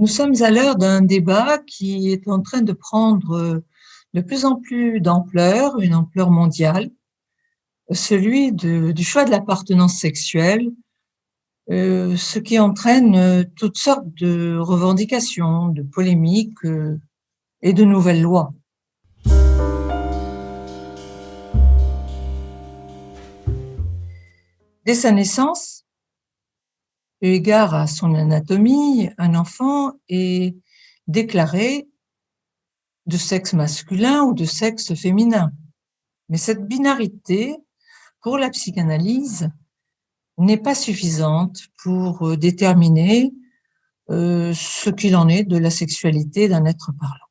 Nous sommes à l'heure d'un débat qui est en train de prendre de plus en plus d'ampleur, une ampleur mondiale, celui du choix de l'appartenance sexuelle, ce qui entraîne toutes sortes de revendications, de polémiques et de nouvelles lois. Dès sa naissance, eu égard à son anatomie, un enfant est déclaré de sexe masculin ou de sexe féminin. Mais cette binarité, pour la psychanalyse, n'est pas suffisante pour déterminer ce qu'il en est de la sexualité d'un être parlant.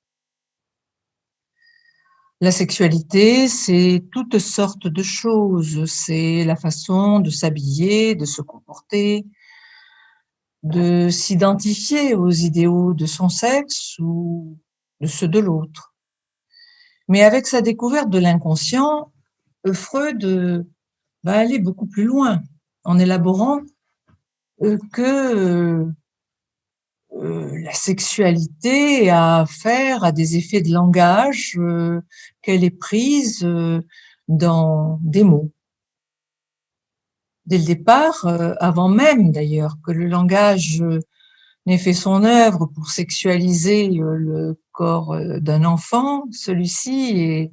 La sexualité, c'est toutes sortes de choses. C'est la façon de s'habiller, de se comporter, de s'identifier aux idéaux de son sexe ou de ceux de l'autre. Mais avec sa découverte de l'inconscient, Freud va aller beaucoup plus loin en élaborant que la sexualité a affaire à des effets de langage, qu'elle est prise dans des mots. Dès le départ, avant même d'ailleurs que le langage n'ait fait son œuvre pour sexualiser le corps d'un enfant, celui-ci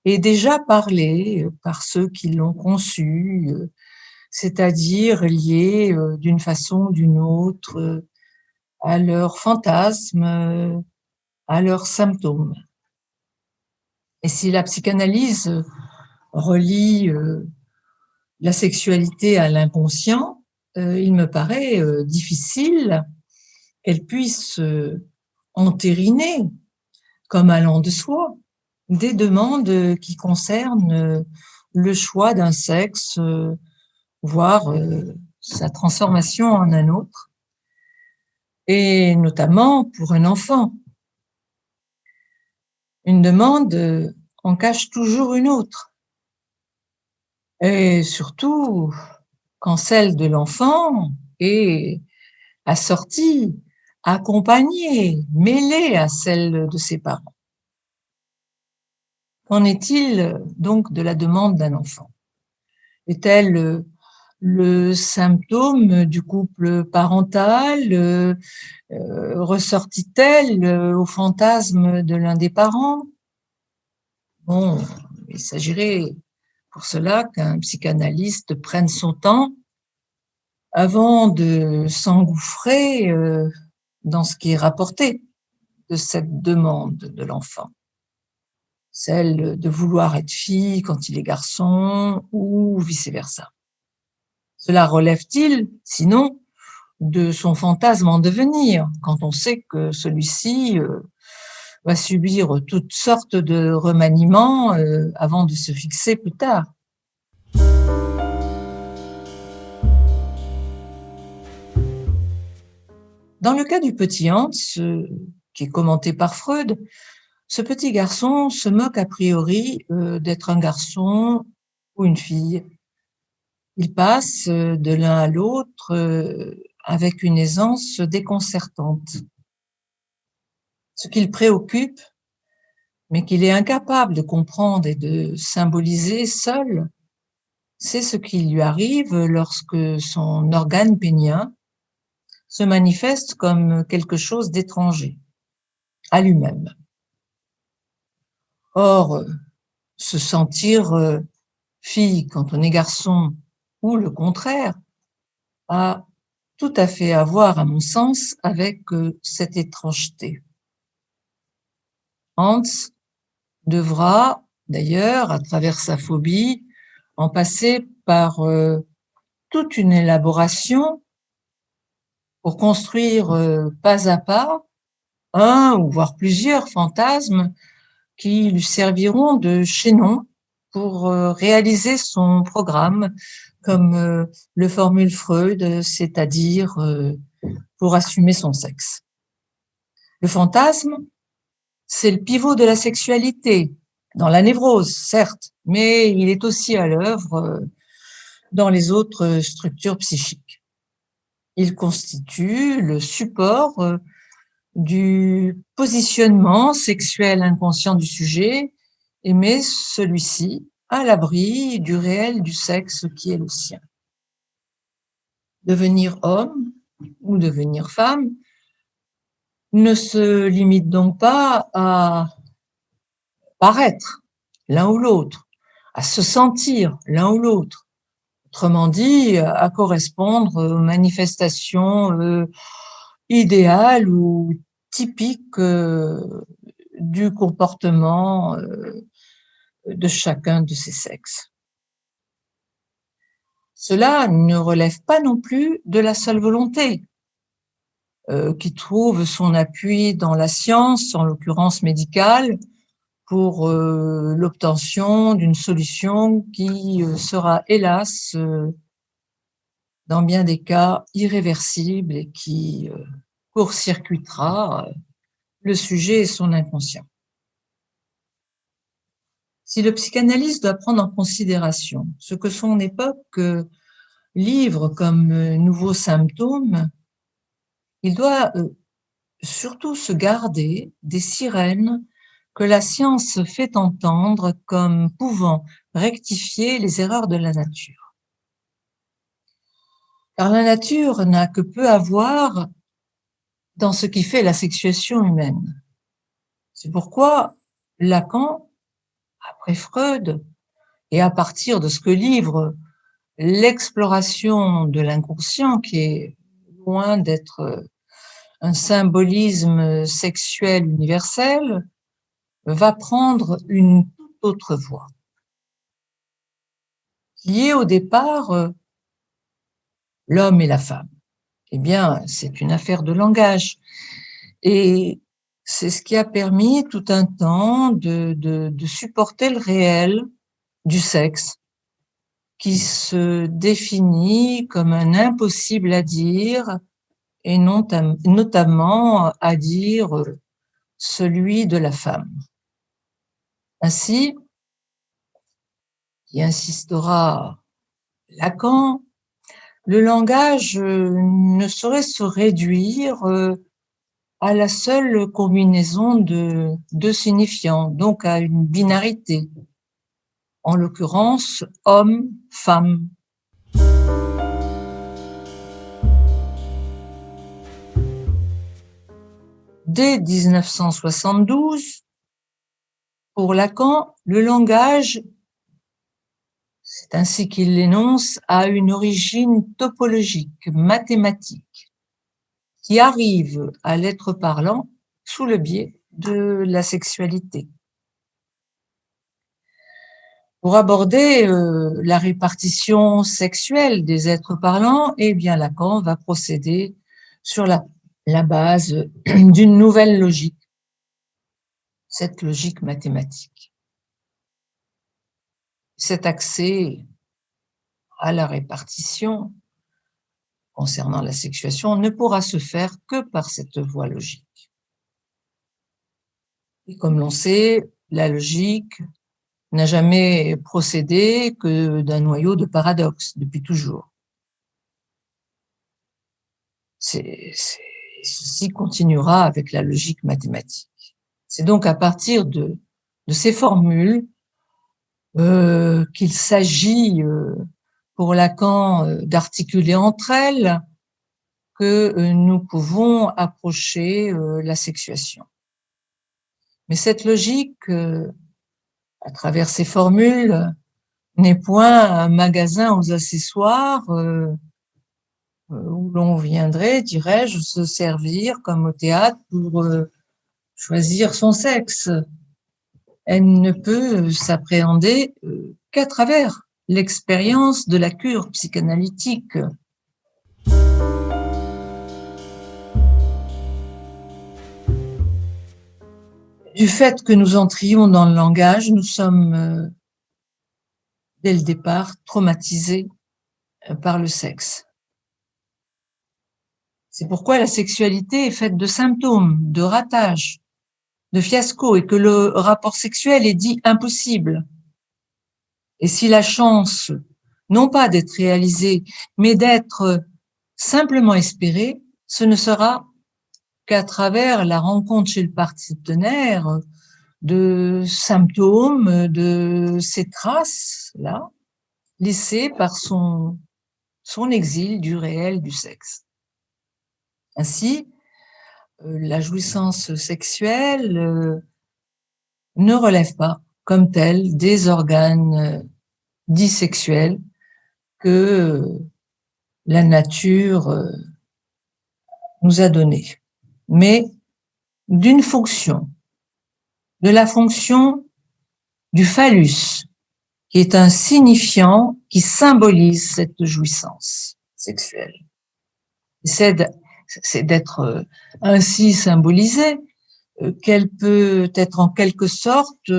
est déjà parlé par ceux qui l'ont conçu, c'est-à-dire lié d'une façon ou d'une autre à leurs fantasmes, à leurs symptômes. Et si la psychanalyse relie la sexualité à l'inconscient, il me paraît difficile qu'elle puisse entériner, comme allant de soi, des demandes qui concernent le choix d'un sexe, voire sa transformation en un autre, et notamment pour un enfant. Une demande en cache toujours une autre. Et surtout, quand celle de l'enfant est assortie, accompagnée, mêlée à celle de ses parents. Qu'en est-il donc de la demande d'un enfant? Est-elle le symptôme du couple parental? Ressortit-elle au fantasme de l'un des parents? Bon, il s'agirait pour cela qu'un psychanalyste prenne son temps avant de s'engouffrer dans ce qui est rapporté de cette demande de l'enfant. Celle de vouloir être fille quand il est garçon ou vice-versa. Cela relève-t-il, sinon, de son fantasme en devenir, quand on sait que celui-ci va subir toutes sortes de remaniements avant de se fixer plus tard. Dans le cas du petit Hans, qui est commenté par Freud, ce petit garçon se moque a priori d'être un garçon ou une fille. Il passe de l'un à l'autre avec une aisance déconcertante. Ce qui le préoccupe, mais qu'il est incapable de comprendre et de symboliser seul, c'est ce qui lui arrive lorsque son organe pénien se manifeste comme quelque chose d'étranger à lui-même. Or, se sentir fille quand on est garçon ou le contraire a tout à fait à voir, à mon sens, avec cette étrangeté. Hans devra, d'ailleurs, à travers sa phobie, en passer par toute une élaboration pour construire pas à pas un ou voire plusieurs fantasmes qui lui serviront de chaînon pour réaliser son programme, comme le formule Freud, c'est-à-dire pour assumer son sexe. Le fantasme, c'est le pivot de la sexualité, dans la névrose, certes, mais il est aussi à l'œuvre dans les autres structures psychiques. Il constitue le support du positionnement sexuel inconscient du sujet et met celui-ci à l'abri du réel du sexe qui est le sien. Devenir homme ou devenir femme ne se limite donc pas à paraître l'un ou l'autre, à se sentir l'un ou l'autre. Autrement dit, à correspondre aux manifestations idéales ou typiques du comportement de chacun de ces sexes. Cela ne relève pas non plus de la seule volonté, qui trouve son appui dans la science, en l'occurrence médicale, pour l'obtention d'une solution qui sera, hélas, dans bien des cas, irréversible et qui court-circuitera le sujet et son inconscient. Si le psychanalyste doit prendre en considération ce que son époque livre comme nouveaux symptômes, il doit surtout se garder des sirènes que la science fait entendre comme pouvant rectifier les erreurs de la nature. Car la nature n'a que peu à voir dans ce qui fait la sexuation humaine. C'est pourquoi Lacan, après Freud, et à partir de ce que livre l'exploration de l'inconscient, qui est loin d'être un symbolisme sexuel universel, va prendre une toute autre voie, qui est au départ l'homme et la femme. Eh bien, c'est une affaire de langage. Et c'est ce qui a permis tout un temps de supporter le réel du sexe, qui se définit comme un impossible à dire, et notamment à dire celui de la femme. Ainsi, y insistera Lacan, le langage ne saurait se réduire à la seule combinaison de deux signifiants, donc à une binarité, en l'occurrence homme-femme. Dès 1972, pour Lacan, le langage, c'est ainsi qu'il l'énonce, a une origine topologique, mathématique, qui arrive à l'être parlant sous le biais de la sexualité. Pour aborder la répartition sexuelle des êtres parlants, eh bien Lacan va procéder sur la base d'une nouvelle logique, cette logique mathématique. Cet accès à la répartition concernant la sexuation ne pourra se faire que par cette voie logique. Et comme l'on sait, la logique n'a jamais procédé que d'un noyau de paradoxe, depuis toujours. Ceci continuera avec la logique mathématique. C'est donc à partir de ces formules qu'il s'agit pour Lacan d'articuler entre elles que nous pouvons approcher la sexuation. Mais cette logique, à travers ces formules, n'est point un magasin aux accessoires où l'on viendrait, dirais-je, se servir comme au théâtre pour choisir son sexe. Elle ne peut s'appréhender qu'à travers l'expérience de la cure psychanalytique. Du fait que nous entrions dans le langage, nous sommes dès le départ traumatisés par le sexe. C'est pourquoi la sexualité est faite de symptômes, de ratages, de fiascos, et que le rapport sexuel est dit impossible. Et si la chance, non pas d'être réalisée, mais d'être simplement espérée, ce ne sera qu'à travers la rencontre chez le partenaire de symptômes, de ces traces-là, laissées par son exil du réel du sexe. Ainsi, la jouissance sexuelle ne relève pas comme telle des organes dits sexuels que la nature nous a donnés, mais d'une fonction, de la fonction du phallus, qui est un signifiant qui symbolise cette jouissance sexuelle. C'est d'être ainsi symbolisée qu'elle peut être en quelque sorte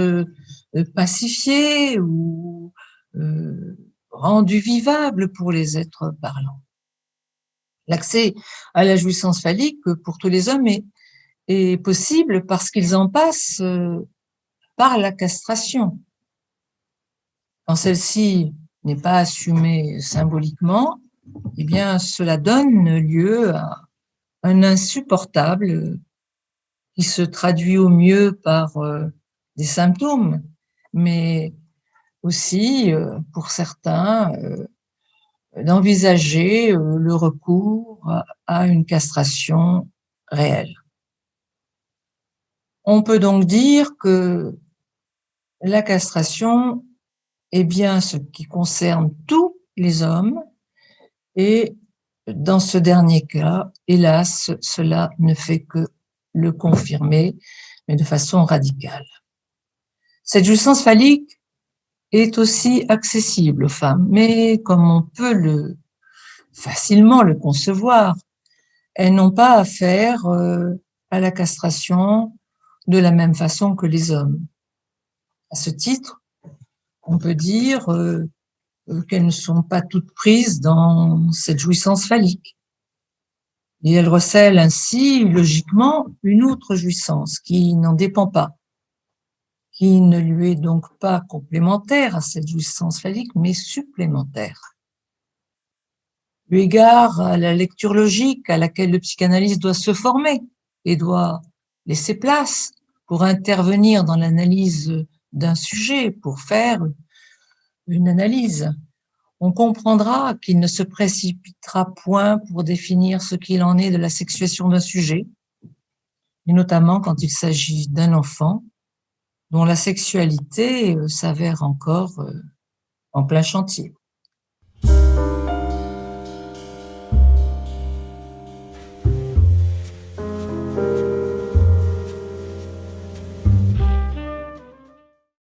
pacifiée ou rendue vivable pour les êtres parlants. L'accès à la jouissance phallique pour tous les hommes est possible parce qu'ils en passent par la castration. Quand celle-ci n'est pas assumée symboliquement, eh bien, cela donne lieu à un insupportable qui se traduit au mieux par des symptômes, mais aussi, pour certains, d'envisager le recours à une castration réelle. On peut donc dire que la castration est bien ce qui concerne tous les hommes et dans ce dernier cas, hélas, cela ne fait que le confirmer, mais de façon radicale. Cette jouissance phallique est aussi accessible aux femmes, mais comme on peut facilement le concevoir, elles n'ont pas affaire à la castration de la même façon que les hommes. À ce titre, on peut dire qu'elles ne sont pas toutes prises dans cette jouissance phallique. Et elles recèlent ainsi, logiquement, une autre jouissance qui n'en dépend pas, qui ne lui est donc pas complémentaire à cette jouissance phallique, mais supplémentaire. Eu égard à la lecture logique à laquelle le psychanalyste doit se former et doit laisser place pour intervenir dans l'analyse d'un sujet, pour faire une analyse, on comprendra qu'il ne se précipitera point pour définir ce qu'il en est de la sexuation d'un sujet, et notamment quand il s'agit d'un enfant dont la sexualité s'avère encore en plein chantier.